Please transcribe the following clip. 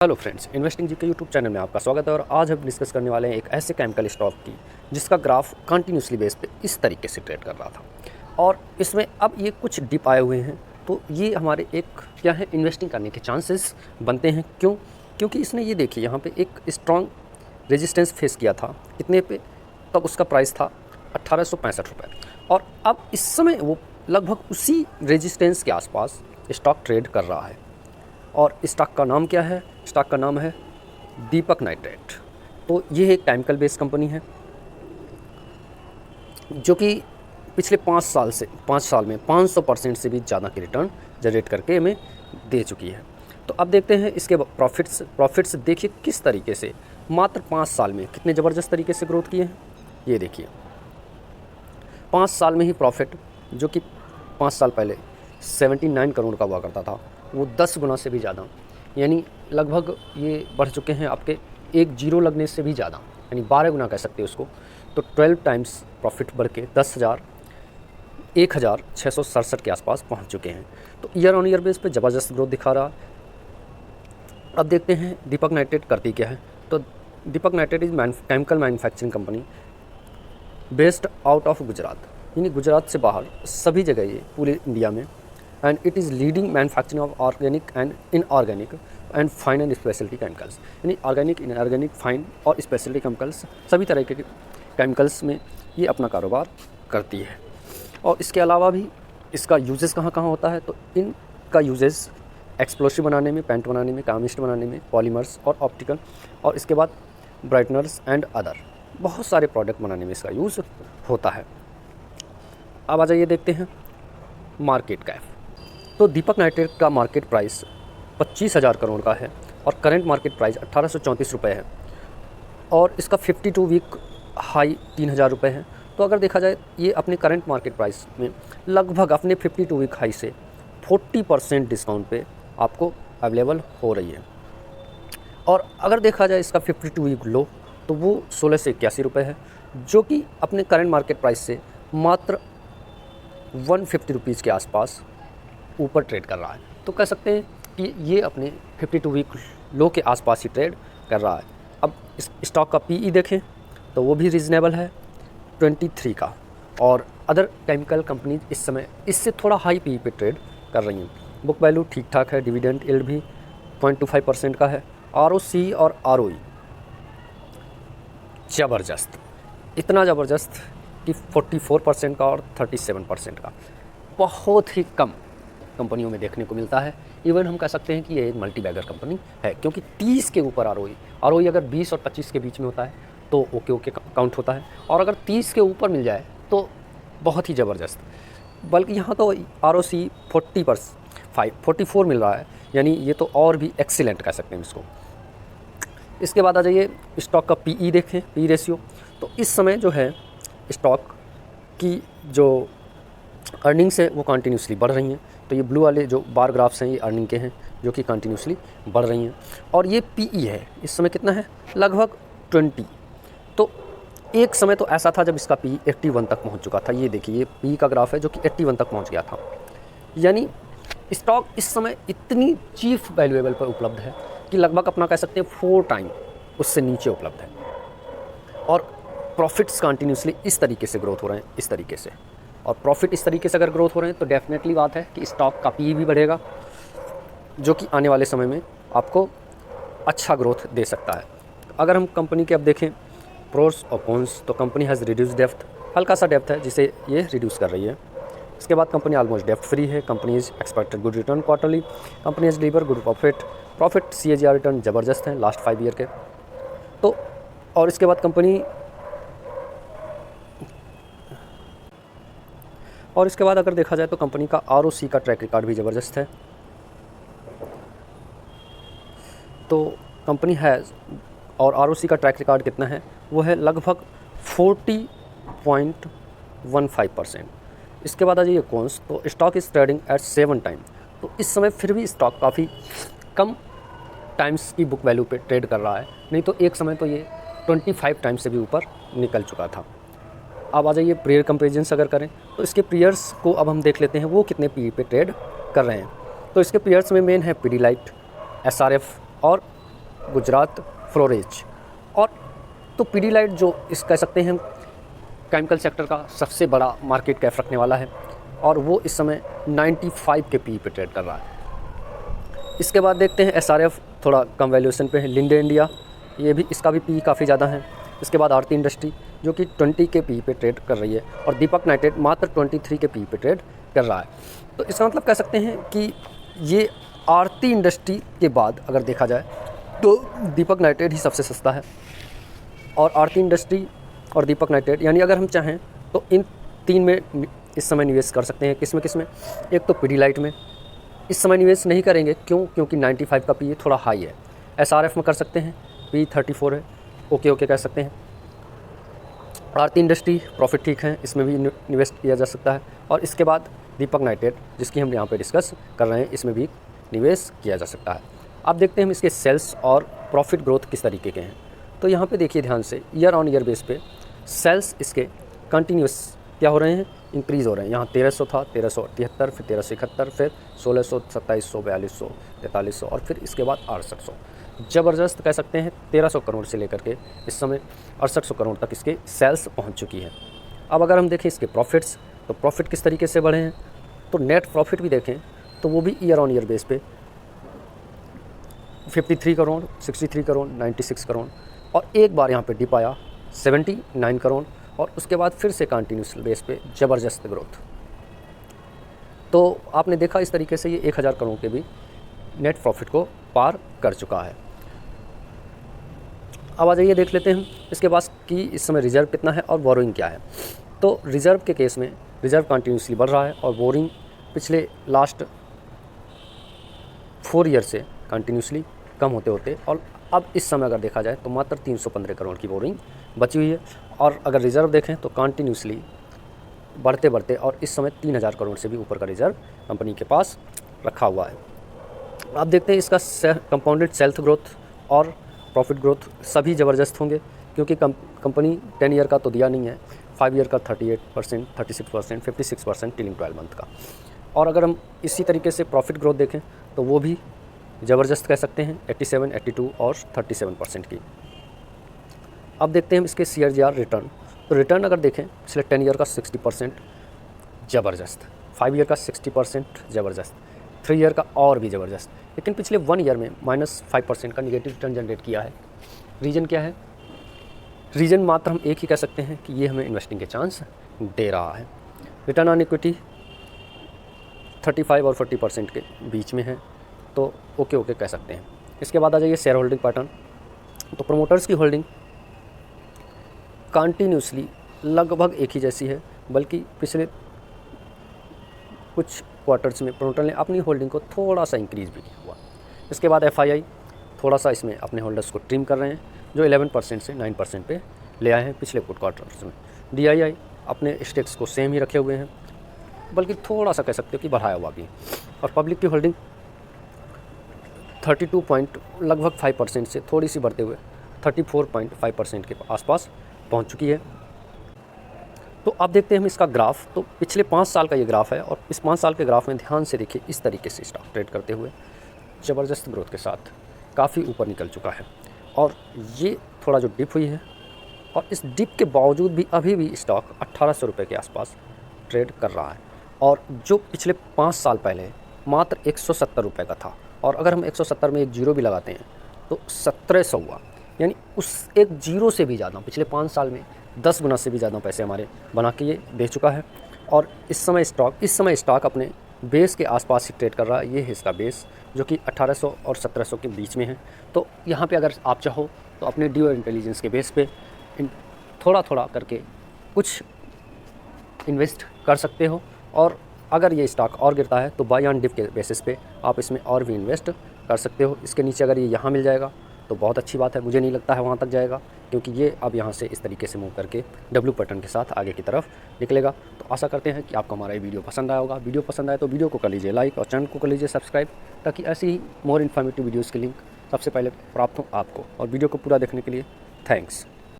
Hello friends, investing जी के YouTube channel में आपका स्वागत है। और आज हम डिस्कस करने वाले हैं एक ऐसे केमिकल स्टॉक की जिसका ग्राफ कंटिन्यूसली बेस पे इस तरीके से ट्रेड कर रहा था और इसमें अब ये कुछ डिप आए हुए हैं। तो ये हमारे एक क्या है, इन्वेस्टिंग करने के चांसेस बनते हैं। क्योंकि इसने ये देखिए यहाँ पे एक स्ट्रॉन्ग रेजिस्टेंस फेस किया था। इतने पे तब उसका प्राइस था 1865 रुपये और अब इस समय वो लगभग उसी रेजिस्टेंस के आसपास स्टॉक ट्रेड कर रहा है। और स्टॉक का नाम क्या है? स्टॉक का नाम है दीपक नाइट्रेट। तो ये एक केमिकल बेस्ड कंपनी है जो कि पिछले 5 साल में 500% से भी ज़्यादा की रिटर्न जनरेट करके हमें दे चुकी है। तो अब देखते हैं इसके प्रॉफिट्स देखिए किस तरीके से मात्र 5 साल में कितने ज़बरदस्त तरीके से ग्रोथ किए हैं। ये देखिए 5 साल में ही प्रॉफिट, जो कि 5 साल पहले 79 करोड़ का हुआ करता था, वो 10 गुना से भी ज़्यादा, यानी लगभग ये बढ़ चुके हैं आपके एक जीरो लगने से भी ज़्यादा, यानी 12 गुना कह सकते हैं उसको। तो 12 टाइम्स प्रॉफिट बढ़ के 1667 के आसपास पहुंच चुके हैं। तो ईयर ऑन ईयर बेस पे ज़बरदस्त ग्रोथ दिखा रहा है। अब देखते हैं दीपक नाइट्रेट करती क्या है। तो Deepak nitrate is chemical manufacturing company based out of Gujarat, यानी गुजरात से बाहर सभी जगह ये पूरे इंडिया में। And it is leading manufacturing of organic and inorganic and fine and speciality chemicals, यानी ऑर्गेनिक, इनऑर्गेनिक, फाइन और स्पेशलिटी केमिकल्स, सभी तरह के केमिकल्स में ये अपना कारोबार करती है। और इसके अलावा भी इसका यूजेस कहाँ कहाँ होता है? तो इनका यूजेस एक्सप्लोसिव बनाने में, पेंट बनाने में, केमिस्ट बनाने में, पॉलीमर्स और ऑप्टिकल, और इसके बाद ब्राइटनर्स एंड अदर बहुत सारे प्रोडक्ट बनाने में इसका यूज़ होता है। अब आ जाइए देखते हैं मार्केट कैप। तो दीपक नाइट्रेट का मार्केट प्राइस 25,000 करोड़ का है और करंट मार्केट प्राइस 1834 रुपये है और इसका 52 वीक हाई 3,000 रुपये है। तो अगर देखा जाए ये अपने करंट मार्केट प्राइस में लगभग अपने 52 वीक हाई से 40% डिस्काउंट पे आपको अवेलेबल हो रही है। और अगर देखा जाए इसका 52 वीक लो तो वो 16 से 81 रुपये है, जो कि अपने करंट मार्केट प्राइस से मात्र 150 रुपीज़ के आसपास ऊपर ट्रेड कर रहा है। तो कह सकते हैं कि ये अपने 52 वीक लो के आसपास ही ट्रेड कर रहा है। अब इस स्टॉक का पीई देखें तो वो भी रीज़नेबल है 23 का, और अदर केमिकल कंपनीज इस समय इससे थोड़ा हाई पीई पे ट्रेड कर रही हैं। बुक वैल्यू ठीक ठाक है, डिविडेंड यील्ड भी 0.25% का है, आरओसी और आरओई ज़बरदस्त, इतना ज़बरदस्त कि 44% का और 37% का बहुत ही कम कंपनियों में देखने को मिलता है। इवन हम कह सकते हैं कि ये एक मल्टी बैगर कंपनी है, क्योंकि 30 के ऊपर आरओई अगर 20 और 25 के बीच में होता है तो ओके काउंट होता है, और अगर 30 के ऊपर मिल जाए तो बहुत ही ज़बरदस्त। बल्कि यहाँ तो आरओसी 44 मिल रहा है, यानी ये तो और भी एक्सीलेंट कह सकते हैं इसको। इसके बाद आ जाइए स्टॉक का पीई देखें, पी रेशियो। तो इस समय जो है स्टॉक की जो अर्निंग्स है वो कंटिन्यूसली बढ़ रही हैं। तो ये ब्लू वाले जो बार ग्राफ्स हैं ये अर्निंग के हैं, जो कि कंटिन्यूसली बढ़ रही हैं। और ये पीई है इस समय कितना है? लगभग 20। तो एक समय तो ऐसा था जब इसका पी 81 तक पहुंच चुका था। ये देखिए ये पी का ग्राफ है जो कि 81 तक पहुंच गया था, यानी स्टॉक इस समय इतनी चीफ वैल्यूएबल पर उपलब्ध है कि लगभग अपना कह सकते हैं 4 टाइम उससे नीचे उपलब्ध है। और प्रॉफिट्स कंटिन्यूसली इस तरीके से ग्रोथ हो रहे हैं, इस तरीके से। और प्रॉफिट इस तरीके से अगर ग्रोथ हो रहे हैं तो डेफिनेटली बात है कि स्टॉक का पी भी बढ़ेगा, जो कि आने वाले समय में आपको अच्छा ग्रोथ दे सकता है। अगर हम कंपनी के अब देखें प्रोस और कॉन्स, तो कंपनी हैज़ रिड्यूस डेप्थ, हल्का सा डेप्थ है जिसे ये रिड्यूस कर रही है। इसके बाद कंपनी ऑलमोस्ट डेप्थ फ्री है। Company is expected good return quarterly, company is deliver good profit CAGR return ज़बरदस्त है लास्ट 5 ईयर के। तो और इसके बाद अगर देखा जाए तो कंपनी का ROC का ट्रैक रिकॉर्ड भी ज़बरदस्त है। तो कंपनी है, और ROC का ट्रैक रिकॉर्ड कितना है? वो है लगभग 40.15%। इसके बाद आ जाइए कॉन्स। तो stock is trading at 7 time. तो इस समय फिर भी स्टॉक काफ़ी कम टाइम्स की बुक वैल्यू पे ट्रेड कर रहा है, नहीं तो एक समय तो ये 25 टाइम से भी ऊपर निकल चुका था। अब आ जाइए प्रीयर कंपेरिजन्स अगर करें तो इसके प्रीयर्स को अब हम देख लेते हैं वो कितने पी पे ट्रेड कर रहे हैं। तो इसके प्रीयर्स में मेन है पीडीलाइट, SRF और गुजरात फ्लोरेज। और तो पीडीलाइट जो इस कह सकते हैं केमिकल सेक्टर का सबसे बड़ा मार्केट कैप रखने वाला है और वो इस समय 95 के पी पे ट्रेड कर रहा है। इसके बाद देखते हैं एसआरएफ, थोड़ा कम वैल्यूएशन पे है। लिंडे इंडिया, ये भी इसका भी पी काफ़ी ज़्यादा है। इसके बाद आरती इंडस्ट्री जो कि 20 के पी पे ट्रेड कर रही है और दीपक नाइट्रेट मात्र 23 के पी पे ट्रेड कर रहा है। तो इसका मतलब कह सकते हैं कि ये आरती इंडस्ट्री के बाद अगर देखा जाए तो दीपक नाइट्रेट ही सबसे सस्ता है। और आरती इंडस्ट्री और दीपक नाइट्रेट, यानी अगर हम चाहें तो इन तीन में इस समय निवेश कर सकते हैं। किसमें? एक तो पीडीलाइट में इस समय निवेश नहीं करेंगे, क्योंकि 95 का पी थोड़ा हाई है। एसआरएफ में कर सकते हैं, पी 34 है, ओके कह सकते हैं। आरती इंडस्ट्री प्रॉफिट ठीक है, इसमें भी निवेश किया जा सकता है। और इसके बाद दीपक नाइट्रेट जिसकी हम यहाँ पे डिस्कस कर रहे हैं, इसमें भी निवेश किया जा सकता है। अब देखते हैं हम इसके सेल्स और प्रॉफिट ग्रोथ किस तरीके के हैं। तो यहाँ पे देखिए ध्यान से, ईयर ऑन ईयर बेस पे सेल्स इसके कंटिन्यूस क्या हो रहे हैं, इंक्रीज़ हो रहे हैं। यहाँ 1300 था, 1373, फिर 1371, फिर 1600, 2700, 4200, 4300 और फिर इसके बाद 6800। ज़बरदस्त कह सकते हैं 1300 करोड़ से लेकर के इस समय 6800 करोड़ तक इसके सेल्स पहुँच चुकी है। अब अगर हम देखें इसके प्रॉफिट्स, तो प्रॉफिट किस तरीके से बढ़े हैं, तो नेट प्रॉफिट भी देखें तो वो भी ईयर ऑन ईयर बेस पे 53 करोड़, 63 करोड़, 96 करोड़ और एक बार यहाँ पे डिप आया 79 करोड़ और उसके बाद फिर से कंटिन्यूस बेस पे ज़बरदस्त ग्रोथ। तो आपने देखा इस तरीके से ये 1000 करोड़ के भी नेट प्रॉफिट को पार कर चुका है। अब आ जाइए देख लेते हैं इसके पास कि इस समय रिजर्व कितना है और बोरोइंग क्या है। तो रिजर्व के केस में रिजर्व कंटिन्यूसली बढ़ रहा है और बोरिंग पिछले लास्ट 4 ईयर से कंटिन्यूसली कम होते होते और अब इस समय अगर देखा जाए तो मात्र 315 करोड़ की बोरिंग बची हुई है। और अगर रिज़र्व देखें तो कंटिन्यूसली बढ़ते और इस समय 3000 करोड़ से भी ऊपर का रिज़र्व कंपनी के पास रखा हुआ है। अब देखते हैं इसका कंपाउंडेड सेल्स ग्रोथ और प्रॉफिट ग्रोथ सभी ज़बरदस्त होंगे, क्योंकि कंपनी 10 ईयर का तो दिया नहीं है, 5 ईयर का 38%, 36%, 56% टिलिंग 12 मंथ का। और अगर हम इसी तरीके से प्रॉफिट ग्रोथ देखें तो वो भी ज़बरदस्त कह सकते हैं 87, 82 और 37% की। अब देखते हैं इसके CAGR रिटर्न। तो रिटर्न अगर देखें पिछले 10 ईयर का 60% ज़बरदस्त, 5 ईयर का 60% ज़बरदस्त, 3 ईयर का और भी ज़बरदस्त, लेकिन पिछले 1 ईयर में -5% का निगेटिव रिटर्न जनरेट किया है। रीज़न क्या है? रीज़न मात्र हम एक ही कह सकते हैं कि ये हमें इन्वेस्टिंग के चांस दे रहा है। रिटर्न ऑन इक्विटी 35 और 40% के बीच में है, तो ओके कह सकते हैं। इसके बाद आ जाइए शेयर होल्डिंग पैटर्न। तो प्रोमोटर्स की होल्डिंग कंटिन्यूसली लगभग एक ही जैसी है, बल्कि पिछले कुछ क्वार्टर्स में प्रोमोटर ने अपनी होल्डिंग को थोड़ा सा इंक्रीज़ भी किया हुआ। इसके बाद FII थोड़ा सा इसमें अपने होल्डर्स को ट्रिम कर रहे हैं, जो 11% से 9% पे ले आए हैं पिछले कुछ क्वार्टर्स में। DII अपने स्टेक्स को सेम ही रखे हुए हैं, बल्कि थोड़ा सा कह सकते हो कि बढ़ाया हुआ भी है। और पब्लिक की होल्डिंग 32.5% से थोड़ी सी बढ़ते हुए 34.5% के आसपास पहुंच चुकी है। तो अब देखते हैं हम इसका ग्राफ। तो पिछले 5 साल का ये ग्राफ है और इस 5 साल के ग्राफ में ध्यान से देखिए, इस तरीके से स्टॉक ट्रेड करते हुए ज़बरदस्त ग्रोथ के साथ काफ़ी ऊपर निकल चुका है। और ये थोड़ा जो डिप हुई है, और इस डिप के बावजूद भी अभी भी स्टॉक 1800 रुपये के आसपास ट्रेड कर रहा है, और जो पिछले 5 साल पहले मात्र 170 रुपये का था। और अगर हम 170 में एक जीरो भी लगाते हैं तो 1700 हुआ, यानी उस एक जीरो से भी ज़्यादा पिछले 5 साल में 10 गुना से भी ज़्यादा पैसे हमारे बना के ये दे चुका है। और इस समय स्टॉक अपने बेस के आसपास ही ट्रेड कर रहा है। ये है इसका बेस, जो कि 1800 और 1700 के बीच में है। तो यहाँ पे अगर आप चाहो तो अपने ड्यू इंटेलिजेंस के बेस पे थोड़ा थोड़ा करके कुछ इन्वेस्ट कर सकते हो। और अगर ये स्टॉक और गिरता है तो बाय ऑन डिप के बेसिस पे आप इसमें और भी इन्वेस्ट कर सकते हो। इसके नीचे अगर ये यहाँ मिल जाएगा तो बहुत अच्छी बात है। मुझे नहीं लगता है वहाँ तक जाएगा, क्योंकि ये अब यहाँ से इस तरीके से मूव करके W पैटर्न के साथ आगे की तरफ निकलेगा। तो आशा करते हैं कि आपको हमारा ये वीडियो पसंद आया होगा। वीडियो पसंद आए तो वीडियो को कर लीजिए लाइक और चैनल को कर लीजिए सब्सक्राइब, ताकि ऐसी ही मोर इन्फॉर्मेटिव वीडियोज़ की लिंक सबसे पहले प्राप्त हो आपको। और वीडियो को पूरा देखने के लिए थैंक्स।